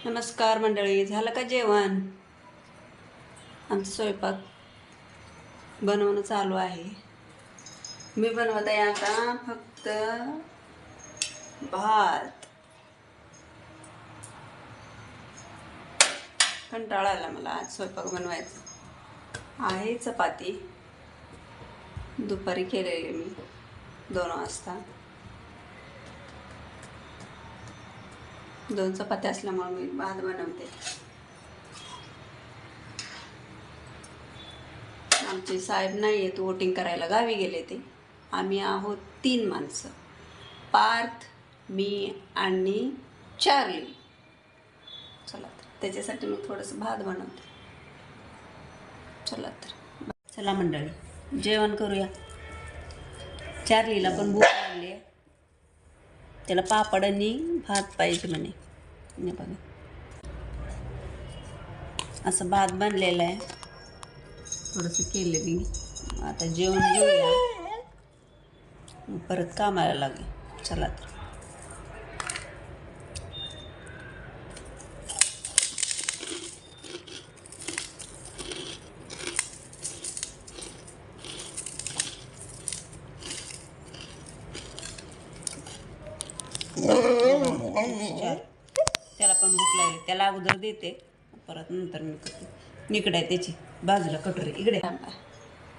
नमस्कार मंडळी, झालं का जेवण? आमचा स्वयंपाक बनवणं चालू आहे. मी बनवत आहे आता फक्त भात. कंटाळा आला मला आज स्वयंपाक बनवायचा. आहे चपाती दुपारी केलेली मी 2 वाजता. 2 चपात्या असल्यामुळे मी भात बनवते. आमचे साहेब नाही आहेत, वोटिंग करायला गावी गेले ते. आम्ही आहोत 3 माणसं, पार्थ, मी आणि चार्ली. चला तर त्याच्यासाठी मी थोडंसं भात बनवते. चला मंडळी, जेवण करूया. चार्लीला पण भूक लागली आहे, त्याला पापड आणि भात पाहिजे म्हणे. बघा असं भात बनलेलं आहे, थोडंसं केलं मी. आता जेवण घेऊया, परत कामाला लागेल. चला तर त्याला पण भूक लागली, त्याला अगोदर देते, परत नंतर मी करते. इकडे आहे त्याची बाजूला कटोरी, इकडे.